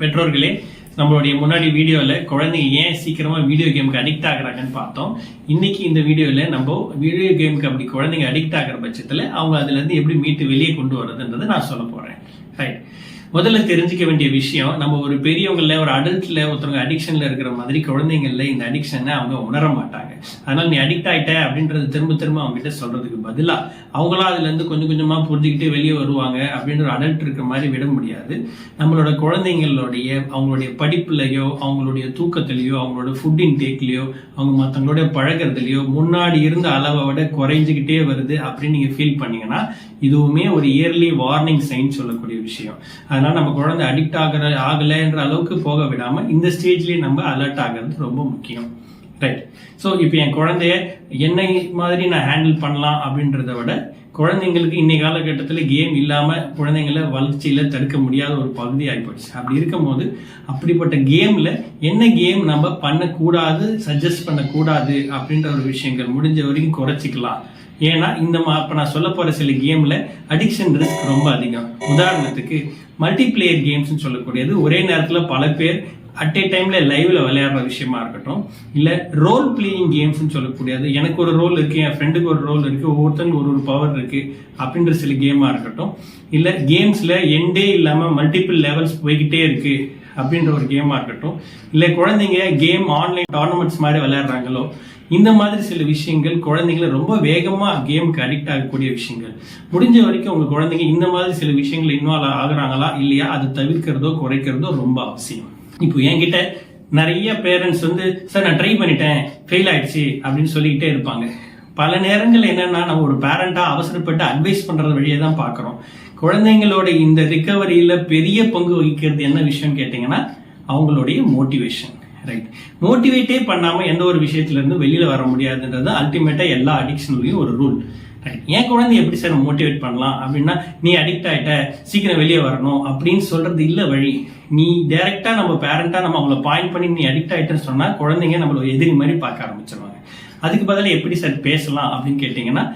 பெற்றோர்களே, நம்மளுடைய முன்னாடி வீடியோல குழந்தைங்க ஏன் சீக்கிரமா வீடியோ கேமுக்கு அடிக்ட் ஆகுறாங்கன்னு பார்த்தோம். இன்னைக்கு இந்த வீடியோல நம்ம வீடியோ கேமுக்கு அப்படி குழந்தைங்க அடிக்ட் ஆகிற பட்சத்துல அவங்க அதுல இருந்து எப்படி மீட்டு வெளியே கொண்டு வர்றதுன்றதை நான் சொல்ல போறேன். ரைட். முதல்ல தெரிஞ்சுக்க வேண்டிய விஷயம், நம்ம ஒரு பெரியவங்கள ஒரு அடல்ட்ல ஒருத்தவங்க அடிக்ஷன்ல இருக்கிற மாதிரி குழந்தைங்கள்ல இந்த அடிக்ஷனை அவங்க உணர மாட்டாங்க. அதனால நீ அடிக்ட் ஆயிட்ட அப்படின்றது திரும்ப திரும்ப அவங்க கிட்ட சொல்றதுக்கு பதிலா அவங்களா அதுல இருந்து கொஞ்சம் கொஞ்சமா புரிஞ்சுக்கிட்டு வெளியே வருவாங்க அப்படின்ற ஒரு அடல்ட் இருக்கிற மாதிரி விட முடியாது. நம்மளோட குழந்தைங்களுடைய அவங்களுடைய படிப்புலையோ அவங்களுடைய தூக்கத்திலையோ அவங்களோட ஃபுட் இன்டேக்லயோ அவங்க மற்றவங்களோட பழகிறதுலையோ முன்னாடி இருந்த அளவை விட குறைஞ்சுக்கிட்டே வருது அப்படின்னு நீங்க ஃபீல் பண்ணீங்கன்னா இதுவுமே ஒரு இயர்லி வார்னிங் சைன் சொல்லக்கூடிய விஷயம். அதனால நம்ம குழந்தை அடிக்ட் ஆகலைன்ற அளவுக்கு போக விடாம இந்த ஸ்டேஜ்லயே நம்ம அலர்ட் ஆகிறது ரொம்ப முக்கியம். ரைட். ஸோ இப்போ என் குழந்தைய என்னை மாதிரி நான் ஹேண்டில் பண்ணலாம் அப்படின்றத விட குழந்தைங்களுக்கு இன்னைக்கு காலகட்டத்தில் கேம் இல்லாம குழந்தைங்களை வளர்ச்சியில தடுக்க முடியாத ஒரு பகுதி ஆகிப்போச்சு. அப்படி இருக்கும் போது அப்படிப்பட்ட கேம்ல என்ன கேம் நம்ம பண்ணக்கூடாது, சஜஸ்ட் பண்ணக்கூடாது அப்படின்ற ஒரு விஷயங்கள் முடிஞ்ச வரைக்கும் குறைச்சிக்கலாம். ஏன்னா இந்த இப்ப நான் சொல்ல போற சில கேம்ல அடிக்ஷன் ரிஸ்க் ரொம்ப அதிகம். உதாரணத்துக்கு மல்டிபிளேயர் கேம்ஸ் சொல்லக்கூடியது ஒரே நேரத்துல பல பேர் அட் ஏ டைம்ல லைவ்ல விளையாடுற விஷயமா இருக்கட்டும், இல்ல ரோல் பிளேயிங் கேம்ஸ் சொல்லக்கூடியது எனக்கு ஒரு ரோல் இருக்கு, என் ஃப்ரெண்டுக்கு ஒரு ரோல் இருக்கு, ஒவ்வொருத்தருக்கு ஒரு பவர் இருக்கு அப்படின்ற சில கேமா இருக்கட்டும், இல்ல கேம்ஸ்ல எண்டே இல்லாம மல்டிபிள் லெவல்ஸ் போய்கிட்டே இருக்கு அப்படின்ற ஒரு கேமா இருக்கட்டும், இல்ல குழந்தைங்க கேம் ஆன்லைன் டோர்னமெண்ட்ஸ் மாதிரி விளையாடுறாங்களோ இந்த மாதிரி சில விஷயங்கள் குழந்தைங்களை ரொம்ப வேகமா கேமுக்கு அடிக்ட் ஆகக்கூடிய விஷயங்கள். முடிஞ்ச வரைக்கும் உங்க குழந்தைங்க இந்த மாதிரி சில விஷயங்கள் இன்வால்வ் ஆகுறாங்களா இல்லையா அதை தவிர்க்கிறதோ குறைக்கிறதோ ரொம்ப அவசியம். இப்போ என்கிட்ட நிறைய பேரண்ட்ஸ் சார் நான் ட்ரை பண்ணிட்டேன் ஃபெயில் ஆயிடுச்சு அப்படின்னு சொல்லிக்கிட்டே இருப்பாங்க. பல நேரங்கள் என்னன்னா நம்ம ஒரு பேரண்டா அவசரப்பட்டு அட்வைஸ் பண்றது வழியே தான் பாக்குறோம். குழந்தைங்களோட இந்த ரிகவரியில பெரிய பங்கு வகிக்கிறது என்ன விஷயம் கேட்டீங்கன்னா அவங்களுடைய மோட்டிவேஷன். ரைட். மோட்டிவேட்டே பண்ணாம எந்த ஒரு விஷயத்துல இருந்து வெளியில வர முடியாதுன்றது அல்டிமேட்டா எல்லா அடிக்ஷன்லயும் ஒரு ரூல். ரைட். என் குழந்தை எப்படி சார் மோட்டிவேட் பண்ணலாம் அப்படின்னா நீ அடிக்ட் ஆயிட்ட சீக்கிரம் வெளியே வரணும் அப்படின்னு சொல்றது இல்ல வழி. நீ டைரக்டா நம்ம பேரண்டா நம்ம அவங்கள பாயிண்ட் பண்ணி நீ அடிக்ட் ஆயிட்டேன்னு சொன்னா குழந்தைங்க நம்மள எதிரி மாதிரி பார்க்க ஆரம்பிச்சிருவாங்க. அதுக்கு பதிலாக எப்படி சார் பேசலாம் அப்படின்னு கேட்டீங்கன்னா,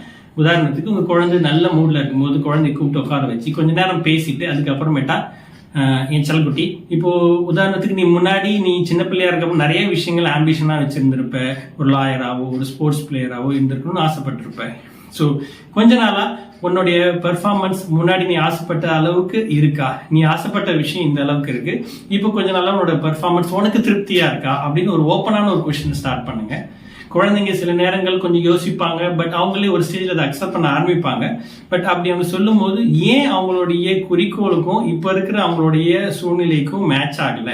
உதாரணத்துக்கு உங்க குழந்தை நல்ல மூட்ல இருக்கும்போது குழந்தைய கூப்பிட்டு உட்கார வச்சு கொஞ்ச நேரம் பேசிட்டு அதுக்கப்புறமேட்டா என் செல்லக்குட்டி இப்போ உதாரணத்துக்கு நீ சின்ன பிள்ளையா இருக்கப்போ நிறைய விஷயங்கள் ஆம்பிஷனா வச்சிருந்திருப்ப, ஒரு லாயராவோ ஒரு ஸ்போர்ட்ஸ் பிளேயராவோ இருந்திருக்கணும்னு ஆசைப்பட்டிருப்ப. ஸோ கொஞ்ச நாளா உன்னுடைய பெர்ஃபார்மன்ஸ் முன்னாடி நீ ஆசைப்பட்ட அளவுக்கு இருக்கா, நீ ஆசைப்பட்ட விஷயம் இந்த அளவுக்கு இருக்கு, இப்போ கொஞ்ச நாளா உன்னோட பெர்ஃபார்மன்ஸ் உனக்கு திருப்தியா இருக்கா அப்படின்னு ஒரு ஓப்பனான ஒரு கொஸ்டின் ஸ்டார்ட் பண்ணுங்க. குழந்தைங்க சில நேரங்கள் கொஞ்சம் யோசிப்பாங்க, பட் அவங்களே ஒரு ஸ்டேஜ்ல அதை அக்செப்ட் பண்ண ஆரம்பிப்பாங்க. பட் அப்படி அவங்க சொல்லும் போது ஏன் அவங்களுடைய குறிக்கோளுக்கும் இப்ப இருக்கிற அவங்களுடைய சூழ்நிலைக்கும் மேட்ச் ஆகல,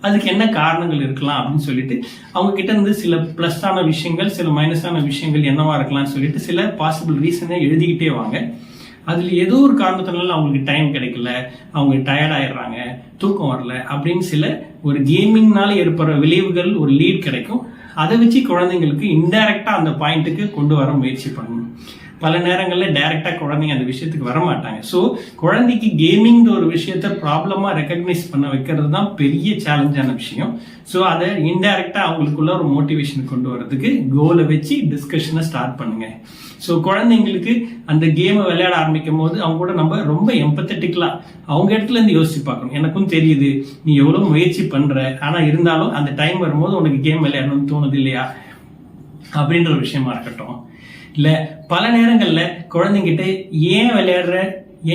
அதுக்கு என்ன காரணங்கள் இருக்கலாம் அப்படின்னு சொல்லிட்டு அவங்க கிட்ட இருந்து சில பிளஸ்ஸான விஷயங்கள் சில மைனஸான விஷயங்கள் என்னவா இருக்கலாம்னு சொல்லிட்டு சில பாசிபிள் ரீசனை எழுதிக்கிட்டே வாங்க. அதுல ஏதோ ஒரு காரணத்தினால அவங்களுக்கு டைம் கிடைக்கல, அவங்க டயர்ட் ஆயிடுறாங்க, தூக்கம் வரல அப்படின்னு சில ஒரு கேமிங்னால ஏற்படுற விளைவுகள் ஒரு லீட் கிடைக்கும். அதை வச்சு குழந்தைங்களுக்கு இன்டைரக்டா அந்த பாயிண்ட்டுக்கு கொண்டு வர முயற்சி பண்ணணும். பல நேரங்கள்ல டைரக்டா குழந்தைங்க அந்த விஷயத்துக்கு வர மாட்டாங்க. ஸோ குழந்தைக்கு கேமிங் ஒரு விஷயத்த ப்ராப்ளமா ரெகக்னைஸ் பண்ண வைக்கிறது தான் பெரிய சேலஞ்சான விஷயம். ஸோ அதை இன்டைரக்டா அவங்களுக்குள்ள ஒரு மோட்டிவேஷன் கொண்டு வரதுக்கு கோலை வச்சு டிஸ்கஷனை ஸ்டார்ட் பண்ணுங்க. ஸோ குழந்தைங்களுக்கு அந்த கேமை விளையாட ஆரம்பிக்கும் போது அவங்க கூட நம்ம ரொம்ப எம்பத்தட்டிக்கலா அவங்க இடத்துல இருந்து யோசிச்சு பார்க்கணும். எனக்கும் தெரியுது நீ எவ்வளவு முயற்சி பண்ற, ஆனா இருந்தாலும் அந்த டைம் வரும்போது உனக்கு கேம் விளையாடணும்னு தோணுது இல்லையா அப்படின்ற ஒரு விஷயமா இருக்கட்டும். இல்ல பல நேரங்கள்ல குழந்தைங்கிட்ட ஏன் விளையாடுற,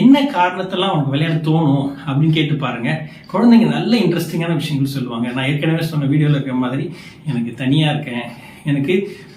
என்ன காரணத்தெல்லாம் அவனுக்கு விளையாட தோணும் அப்படின்னு கேட்டு பாருங்க. குழந்தைங்க நல்ல இன்ட்ரெஸ்டிங்கான விஷயங்கள் சொல்லுவாங்க. நான் ஏற்கனவே சொன்ன வீடியோல இருக்கிற மாதிரி எனக்கு தனியா இருக்கேன், எனக்கு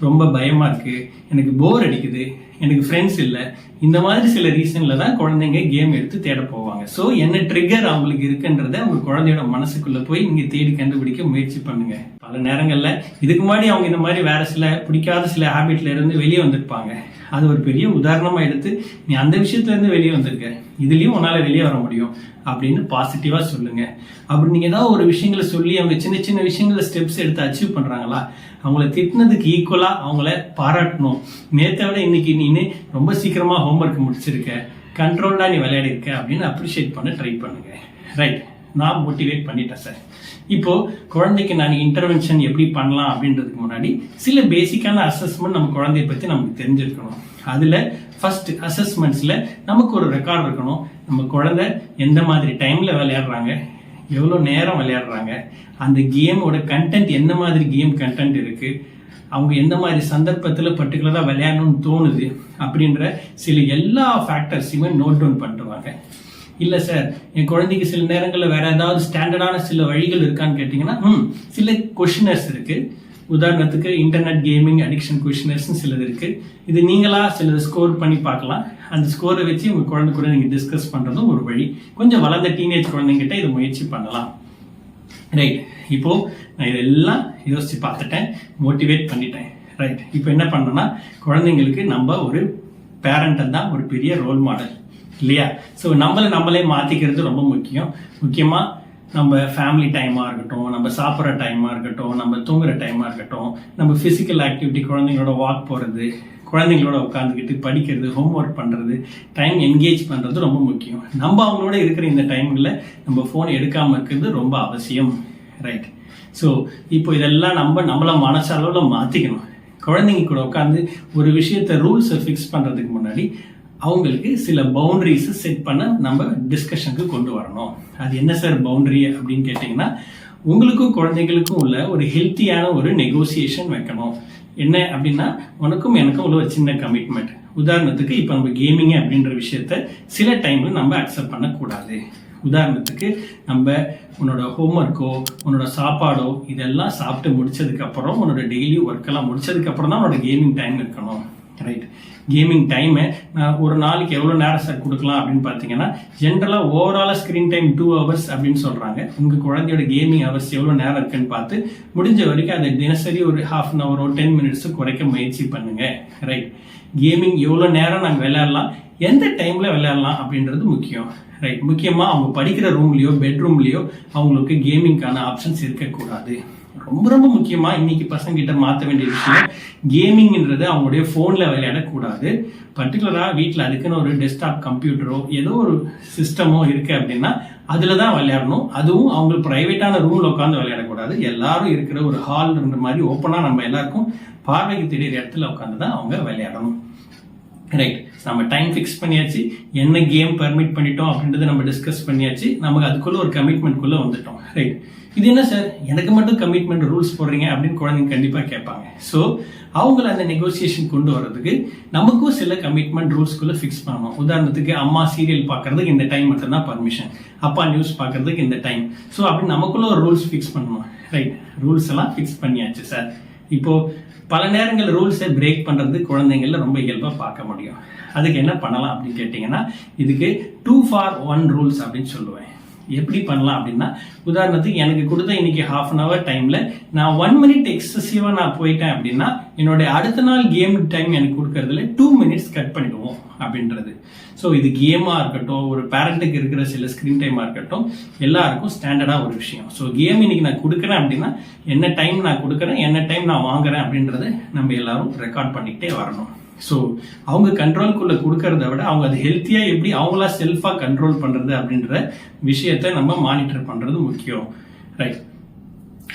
ரொம்ப பயமா இருக்கு, எனக்கு போர் அடிக்குது, எனக்கு ஃப்ரெண்ட்ஸ் இல்லை, இந்த மாதிரி சில ரீசன்ல தான் குழந்தைங்க கேம் எடுத்து தேட போவாங்க. ஸோ என்ன ட்ரிகர் அவங்களுக்கு இருக்குன்றத உங்க குழந்தையோட மனசுக்குள்ள போய் நீங்க தேடி கண்டுபிடிக்க முயற்சி பண்ணுங்க. பல நேரங்கள்ல இதுக்கு முன்னாடி அவங்க இந்த மாதிரி வேற சில பிடிக்காத சில ஹேபிட்ல இருந்து வெளியே வந்திருப்பாங்க. அது ஒரு பெரிய உதாரணமா எடுத்து நீ அந்த விஷயத்துல இருந்து வெளியே வந்திருக்க, இதுலயும் உன்னால வெளியே வர முடியும் அப்படின்னு பாசிட்டிவா சொல்லுங்க. அப்படி நீங்க ஏதாவது ஒரு விஷயங்களை சொல்லி அவங்க சின்ன சின்ன விஷயங்கள ஸ்டெப்ஸ் எடுத்து அச்சீவ் பண்றாங்களா, அவங்கள திட்டினதுக்கு ஈக்குவலா அவங்கள பாராட்டணும். நேற்றை விட இன்னைக்கு நீ ரொம்ப சீக்கிரமா ஹோம்ஒர்க் முடிச்சிருக்க, கண்ட்ரோல்டா நீ விளையாடி இருக்க அப்படின்னு அப்ரிஷியேட் பண்ண ட்ரை பண்ணுங்க. ரைட். நான் மோட்டிவேட் பண்ணிட்டேன் சார். இப்போ குழந்தைக்கு நான் இன்டர்வென்ஷன் எப்படி பண்ணலாம் அப்படின்றதுக்கு முன்னாடி சில பேசிக்கான அசஸ்மெண்ட் நம்ம குழந்தைய பத்தி நமக்கு தெரிஞ்சிருக்கணும். அதுல ஃபர்ஸ்ட் அசஸ்மெண்ட்ஸ்ல நமக்கு ஒரு ரெக்கார்ட் இருக்கணும். நம்ம குழந்தை எந்த மாதிரி டைம்ல விளையாடுறாங்க, எவ்வளோ நேரம் விளையாடுறாங்க, அந்த கேமோட கண்டென்ட் என்ன மாதிரி கேம் கண்டென்ட் இருக்கு, அவங்க எந்த மாதிரி சந்தர்ப்பத்தில் பர்டிகுலராக விளையாடணும்னு தோணுது அப்படின்ற சில எல்லா ஃபேக்டர்ஸையுமே நோட் டவுன் பண்ணுவாங்க. இல்லை சார் என் குழந்தைக்கு சில நேரங்களில் வேற ஏதாவது ஸ்டாண்டர்டான சில வழிகள் இருக்கான்னு கேட்டிங்கன்னா சில கொஷினர்ஸ் இருக்கு. உதாரணத்துக்கு இன்டர்நெட் கேமிங் அடிக்ஷன் கொஷினர்ஸ்னு சிலது இருக்கு. இது நீங்களா சிலது ஸ்கோர் பண்ணி பார்க்கலாம். அந்த ஸ்கோரை வச்சு உங்க குழந்தை கூட நீங்க டிஸ்கஸ் பண்றதும் ஒரு வழி. கொஞ்சம் வளர்ந்த டீனேஜ் குழந்தைங்கிட்ட இதை முயற்சி பண்ணலாம். ரைட், இப்போ நான் இதெல்லாம் யோசிச்சு பார்த்துட்டேன், மோட்டிவேட் பண்ணிட்டேன். ரைட், இப்போ என்ன பண்ணோம்னா குழந்தைங்களுக்கு நம்ம ஒரு பேரண்ட் தான் ஒரு பெரிய ரோல் மாடல் இல்லையா? ஸோ நம்மளே மாத்திக்கிறது ரொம்ப முக்கியம். முக்கியமா நம்ம ஃபேமிலி டைமாக இருக்கட்டும், நம்ம சாப்பிட்ற டைமாக இருக்கட்டும், நம்ம தூங்குற டைமாக இருக்கட்டும், நம்ம ஃபிசிக்கல் ஆக்டிவிட்டி குழந்தைங்களோட வாக் போகிறது, குழந்தைங்களோட உட்காந்துக்கிட்டு படிக்கிறது, ஹோம்ஒர்க் பண்ணுறது, டைம் என்கேஜ் பண்ணுறது ரொம்ப முக்கியம். நம்ம அவங்களோட இருக்கிற இந்த டைமில் நம்ம ஃபோன் எடுக்காமல் இருக்கிறது ரொம்ப அவசியம். ரைட், ஸோ இப்போ இதெல்லாம் நம்மளை மனசளவில் மாற்றிக்கணும். குழந்தைங்க கூட உட்காந்து ஒரு விஷயத்த ரூல்ஸை ஃபிக்ஸ் பண்ணுறதுக்கு முன்னாடி அவங்களுக்கு சில பவுண்டரிஸ் செட் பண்ண நம்ம டிஸ்கஷனுக்கு கொண்டு வரணும். அது என்ன சார் பவுண்டரி அப்படின்னு கேட்டிங்கன்னா, உங்களுக்கும் குழந்தைங்களுக்கும் உள்ள ஒரு ஹெல்த்தியான ஒரு நெகோசியேஷன் வைக்கணும். என்ன அப்படின்னா, உனக்கும் எனக்கும் உள்ள ஒரு சின்ன கமிட்மெண்ட். உதாரணத்துக்கு இப்போ நம்ம கேமிங் அப்படின்ற விஷயத்த சில டைம்ல நம்ம அக்செப்ட் பண்ணக்கூடாது. உதாரணத்துக்கு நம்ம உன்னோட ஹோம்ஒர்க்கோ உன்னோட சாப்பாடோ இதெல்லாம் சாப்பிட்டு முடிச்சதுக்கு அப்புறம், உன்னோட டெய்லி ஒர்க்கெல்லாம் முடிச்சதுக்கு அப்புறம் தான் உன்னோட கேமிங் டைம் இருக்கணும். ரைட், கேமிங் டைமை நான் ஒரு நாளைக்கு எவ்வளோ நேரம் சார் கொடுக்கலாம் அப்படின்னு பார்த்தீங்கன்னா, ஜென்ரலாக ஓவராலாக ஸ்க்ரீன் டைம் 2 hours அப்படின்னு சொல்கிறாங்க. உங்கள் குழந்தையோட கேமிங் ஹவர்ஸ் எவ்வளோ நேரம் இருக்குன்னு பார்த்து முடிஞ்ச வரைக்கும் அதை தினசரி ஒரு 1/2 hour 10 minutes குறைக்க முயற்சி பண்ணுங்க. ரைட், கேமிங் எவ்வளோ நேரம் நாங்கள் விளையாடலாம், எந்த டைமில் விளையாடலாம் அப்படின்றது முக்கியம். ரைட், முக்கியமாக அவங்க படிக்கிற ரூம்லேயோ பெட்ரூம்லேயோ அவங்களுக்கு கேமிங்கான ஆப்ஷன்ஸ் இருக்கக்கூடாது. ரொம்ப ரொம்ப முக்கியமா இன்னைக்கு பசங்க கிட்ட மாற்ற வேண்டிய விஷயம், கேமிங்ன்றது அவங்களுடைய போன்ல விளையாடக்கூடாது. பர்டிகுலரா வீட்டில் அதுக்குன்னு ஒரு டெஸ்க்டாப் கம்ப்யூட்டரோ ஏதோ ஒரு சிஸ்டமோ இருக்கு அப்படின்னா அதுலதான் விளையாடணும். அதுவும் அவங்களுக்கு பிரைவேட்டான ரூம்ல உட்காந்து விளையாடக்கூடாது. எல்லாரும் இருக்கிற ஒரு ஹால் மாதிரி ஓப்பனா நம்ம எல்லாருக்கும் பார்வைக்கு தெரியுற இடத்துல உட்காந்து தான் அவங்க விளையாடணும். ரைட், நம்ம டைம் ஃபிக்ஸ் பண்ணியாச்சு, என்ன கேம் பர்மிட் பண்ணிட்டோம் அப்படின்றத நம்ம டிஸ்கஸ் பண்ணியாச்சு, நமக்கு அதுக்குள்ள ஒரு கமிட்மெண்ட்குள்ள வந்துட்டோம். ரைட், இது என்ன சார் எனக்கு மட்டும் கமிட்மெண்ட் ரூல்ஸ் போடுறீங்க அப்படின்னு குழந்தைங்க கண்டிப்பா கேட்பாங்க. ஸோ அவங்கள அந்த நெகோசியேஷன் கொண்டு வர்றதுக்கு நமக்கும் சில கமிட்மெண்ட் ரூல்ஸ்குள்ள ஃபிக்ஸ் பண்ணணும். உதாரணத்துக்கு அம்மா சீரியல் பார்க்கறதுக்கு இந்த டைம் மட்டும் தான் பர்மிஷன், அப்பா நியூஸ் பார்க்கறதுக்கு இந்த டைம். ஸோ அப்படி நமக்குள்ள ஒரு ரூல்ஸ் ஃபிக்ஸ் பண்ணணும். ரைட், ரூல்ஸ் எல்லாம் ஃபிக்ஸ் பண்ணியாச்சு சார். இப்போ பல நேரங்கள் ரூல்ஸை பிரேக் பண்றது குழந்தைங்கள ரொம்ப இயல்பா பார்க்க முடியும். அதுக்கு என்ன பண்ணலாம் அப்படின்னு கேட்டீங்கன்னா, இதுக்கு 2 for 1 ரூல்ஸ் அப்படின்னு சொல்லுவேன். எப்படி பண்ணலாம் அப்படின்னா, உதாரணத்துக்கு எனக்கு கொடுத்த இன்னைக்கு 1/2 hour டைம்ல நான் 1 minute எக்ஸசிவா நான் போயிட்டேன் அப்படின்னா, என்னுடைய அடுத்த நாள் கேம் டைம் எனக்கு கொடுக்கறதுல 2 minutes கட் பண்ணிடுவோம் அப்படின்றது. ஸோ இது கேமா இருக்கட்டும், ஒரு பேரண்ட்டுக்கு இருக்கிற சில ஸ்கிரீன் டைமா இருக்கட்டும், எல்லாருக்கும் ஸ்டாண்டர்டா ஒரு விஷயம். ஸோ கேம் இன்னைக்கு நான் கொடுக்குறேன் அப்படின்னா என்ன டைம் நான் கொடுக்குறேன், என்ன டைம் நான் வாங்குறேன் அப்படின்றத நம்ம எல்லாரும் ரெக்கார்ட் பண்ணிக்கிட்டே வரணும். ஸோ அவங்க கண்ட்ரோல்குள்ள கொடுக்கறத விட அவங்க அது ஹெல்த்தியா எப்படி அவங்களா செல்ஃபா கண்ட்ரோல் பண்றது அப்படின்ற விஷயத்த நம்ம மானிட்டர் பண்றது முக்கியம். ரைட்,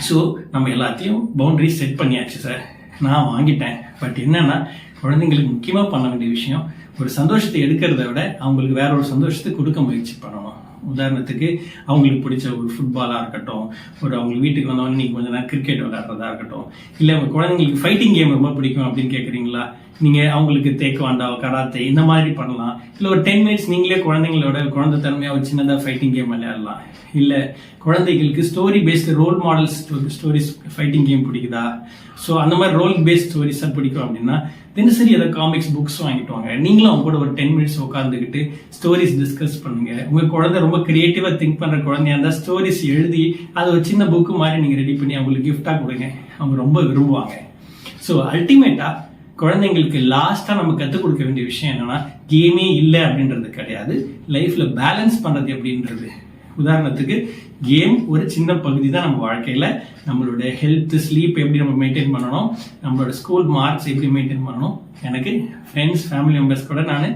ஸோ நம்ம எல்லாத்தையும் பவுண்டரி செட் பண்ணியாச்சு சார், நான் வாங்கிட்டேன். பட் என்னன்னா, குழந்தைங்களுக்கு முக்கியமா பண்ண வேண்டிய விஷயம், ஒரு சந்தோஷத்தை எடுக்கிறத விட அவங்களுக்கு வேற ஒரு சந்தோஷத்தை கொடுக்க முயற்சி பண்ணணும். உதாரணத்துக்கு அவங்களுக்கு பிடிச்ச ஒரு ஃபுட்பாலா இருக்கட்டும், ஒரு அவங்க வீட்டுக்கு வந்தவங்க இன்னைக்கு கொஞ்ச நேரம் கிரிக்கெட் விளையாடுறதா இருக்கட்டும், இல்லை அவங்க குழந்தைங்களுக்கு ஃபைட்டிங் கேம் ரொம்ப பிடிக்கும் அப்படின்னு கேட்குறீங்களா, நீங்க அவங்களுக்கு தேக்குவாண்டா கராத்தே இந்த மாதிரி பண்ணலாம். இல்லை ஒரு 10 minutes நீங்களே குழந்தைங்களோட குழந்தை தன்மையா ஒரு சின்னதா ஃபைட்டிங் கேம் விளையாடலாம். இல்லை குழந்தைகளுக்கு story based role models stories fighting game பிடிக்குதா, ஸோ அந்த மாதிரி ரோல் பேஸ்ட் ஸ்டோரிஸா பிடிக்கும் அப்படின்னா தினசரி ஏதாவது காமிக்ஸ் புக்ஸ் வாங்கிட்டு வாங்க. நீங்களும் அவங்க கூட ஒரு 10 minutes உட்காந்துக்கிட்டு ஸ்டோரிஸ் டிஸ்கஸ் பண்ணுங்க. உங்க குழந்தை ரொம்ப கிரியேட்டிவா திங்க் பண்ற குழந்தையா இருந்தா ஸ்டோரிஸ் எழுதி அதை ஒரு சின்ன புக்கு மாதிரி நீங்க ரெடி பண்ணி அவங்களுக்கு கிஃப்டா கொடுங்க, அவங்க ரொம்ப விரும்புவாங்க. ஸோ அல்டிமேட்டா குழந்தைங்களுக்கு லாஸ்டா நம்ம கற்றுக் கொடுக்க வேண்டிய விஷயம் என்னன்னா, கேமே இல்லை அப்படின்றது கிடையாது, லைஃப்ல பேலன்ஸ் பண்றது எப்படின்றது. உதாரணத்துக்கு கேம் ஒரு சின்ன பகுதி தான் நம்ம வாழ்க்கையில. நம்மளோட ஹெல்த் ஸ்லீப் எப்படி நம்ம மெயின்டைன் பண்ணணும், நம்மளோட ஸ்கூல் மார்க்ஸ் எப்படி மெயின்டைன் பண்ணணும், எனக்கு ஃப்ரெண்ட்ஸ் ஃபேமிலி மெம்பர்ஸ் கூட நான்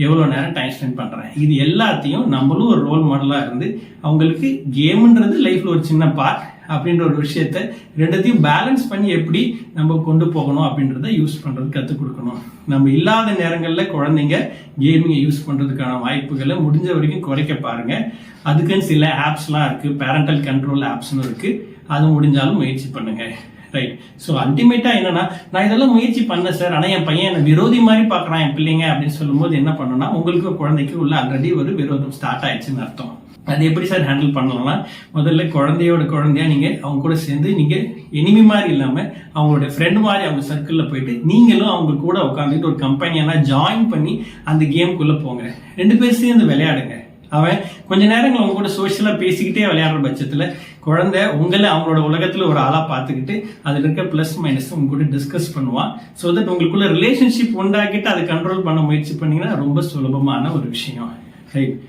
எவ்வளோ நேரம் டைம் ஸ்பெண்ட் பண்றேன், இது எல்லாத்தையும் நம்மளும் ஒரு ரோல் மாடலா இருந்து அவங்களுக்கு கேம்ன்றது லைஃப்ல ஒரு சின்ன பார்ட், அப்படின்ற ஒரு விஷயத்த ரெண்டுத்தையும் பேலன்ஸ் பண்ணி எப்படி நம்ம கொண்டு போகணும் அப்படின்றத யூஸ் பண்றது கற்றுக் கொடுக்கணும். நம்ம இல்லாத நேரங்களில் குழந்தைங்க கேமிங்கை யூஸ் பண்றதுக்கான வாய்ப்புகளை முடிஞ்ச வரைக்கும் குறைக்க பாருங்க. அதுக்குன்னு சில ஆப்ஸ்லாம் இருக்கு, பேரண்டல் கண்ட்ரோல் ஆப்ஸ்னு இருக்கு, அது முடிஞ்சாலும் முயற்சி பண்ணுங்க. ரைட். ஸோ அல்டிமேட்டா என்னன்னா, நான் இதெல்லாம் முயற்சி பண்ணேன் சார், ஆனால் என் பையன் என்ன விரோதி மாதிரி பார்க்குறான் என் பிள்ளைங்க அப்படின்னு சொல்லும்போது என்ன பண்ணணும்னா, உங்களுக்கு குழந்தைக்கு உள்ள ஆல்ரெடி ஒரு விரோதம் ஸ்டார்ட் ஆயிடுச்சுன்னு அர்த்தம். அது எப்படி சார் ஹேண்டில் பண்ணலாம்னா, முதல்ல குழந்தையா நீங்க அவங்க கூட சேர்ந்து நீங்க எனிமி மாதிரி இல்லாம அவங்களோட ஃப்ரெண்ட் மாதிரி அவங்க சர்க்கிள்ல போயிட்டு நீங்களும் அவங்க கூட உட்காந்துட்டு ஒரு கம்பெனியான ஜாயின் பண்ணி அந்த கேமுக்குள்ள போங்க. 2 பேர் சேர்ந்து விளையாடுங்க. அவன் கொஞ்ச நேரங்கள் அவங்க கூட சோஷியலா பேசிக்கிட்டே விளையாடுற பட்சத்துல குழந்தை உங்களை அவங்களோட உலகத்துல ஒரு ஆளா பார்த்துக்கிட்டு அதுல இருக்க பிளஸ் மைனஸ் உங்க கூட டிஸ்கஸ் பண்ணுவான். ஸோ தட் உங்களுக்குள்ள ரிலேஷன்ஷிப் உண்டாக்கிட்டு அதை கண்ட்ரோல் பண்ண முயற்சி பண்ணீங்கன்னா ரொம்ப சுலபமான ஒரு விஷயம். ரைட்.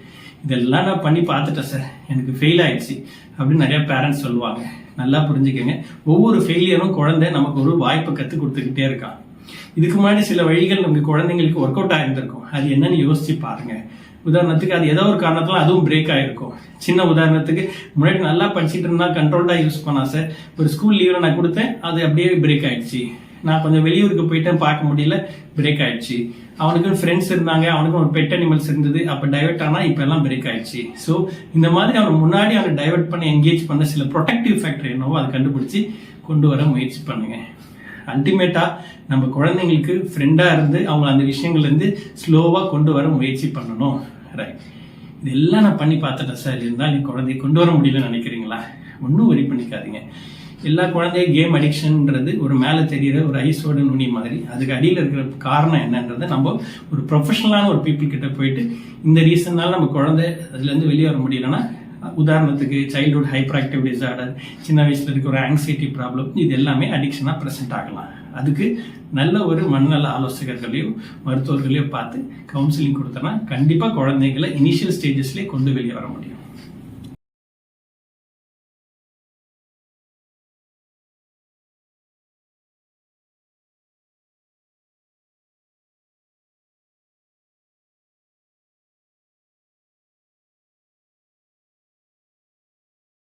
இதெல்லாம் நான் பண்ணி பார்த்துட்டேன் சார், எனக்கு ஃபெயில் ஆயிடுச்சு அப்படின்னு நிறைய பேரண்ட்ஸ் சொல்லுவாங்க. நல்லா புரிஞ்சுக்கங்க, ஒவ்வொரு ஃபெயிலியரும் குழந்தை நமக்கு ஒரு வாய்ப்பை கற்றுக் கொடுத்துக்கிட்டே இருக்கான். இதுக்கு முன்னாடி சில வழிகள் நமக்கு குழந்தைங்களுக்கு ஒர்க் அவுட் ஆயிருந்திருக்கும், அது என்னன்னு யோசிச்சு பாருங்க. உதாரணத்துக்கு அது ஏதோ ஒரு காரணத்துல அதுவும் பிரேக் ஆயிருக்கும். சின்ன உதாரணத்துக்கு, முன்னாடி நல்லா படிச்சுட்டு இருந்தா கண்ட்ரோல்டா யூஸ் பண்ணா சார், ஒரு ஸ்கூல் லீவ்ல நான் கொடுத்தேன், அது அப்படியே பிரேக் ஆயிடுச்சு. நான் கொஞ்சம் வெளியூருக்கு போயிட்டேன், பார்க்க முடியல, பிரேக் ஆயிடுச்சு. அவனுக்கு ஃப்ரெண்ட்ஸ் இருந்தாங்க, அவனுக்கு ஒரு பெட் அனிமல்ஸ் இருந்தது, அப்ப டைவர்ட் ஆனா இப்ப எல்லாம் பிரேக் ஆயிடுச்சு. ஸோ இந்த மாதிரி அவனை முன்னாடி அவனை டைவர்ட் பண்ணி என்கேஜ் பண்ண சில ப்ரொடெக்டிவ் ஃபேக்டர் என்னவோ அதை கண்டுபிடிச்சு கொண்டு வர முயற்சி பண்ணுங்க. அல்டிமேட்டா நம்ம குழந்தைங்களுக்கு ஃப்ரெண்டா இருந்து அவங்க அந்த விஷயங்கள்ல இருந்து ஸ்லோவா கொண்டு வர முயற்சி பண்ணணும். ரைட். இதெல்லாம் நான் பண்ணி பார்த்துட்டேன் சார், இருந்தாலும் நீ குழந்தைய கொண்டு வர முடியலன்னு நினைக்கிறீங்களா? ஒன்றும் வரி பண்ணிக்காதீங்க. எல்லா குழந்தைய கேம் அடிக்ஷன்ன்றது ஒரு மேலே தெரிகிற ஒரு ஐஸோட நுனி மாதிரி. அதுக்கு அடியில் இருக்கிற காரணம் என்னன்றதை நம்ம ஒரு ப்ரொஃபஷனலான ஒரு பீப்புள் கிட்ட போயிட்டு இந்த ரீசன்னால நம்ம குழந்தை அதுலேருந்து வெளியே வர முடியலன்னா, உதாரணத்துக்கு சைல்ட்ஹுட் ஹைப்பர் ஆக்டிவ் டிசார்டர், சின்ன வயசுல இருக்க ஒரு ஆங்ஸைட்டி ப்ராப்ளம், இது எல்லாமே அடிக்ஷனாக ப்ரெசென்ட் ஆகலாம். அதுக்கு நல்ல ஒரு மனநல ஆலோசகர்களையோ மருத்துவர்களையோ பார்த்து கவுன்சிலிங் கொடுத்தோன்னா கண்டிப்பாக குழந்தைகளை இனிஷியல் ஸ்டேஜஸ்லேயே கொண்டு வெளியே வர முடியும்.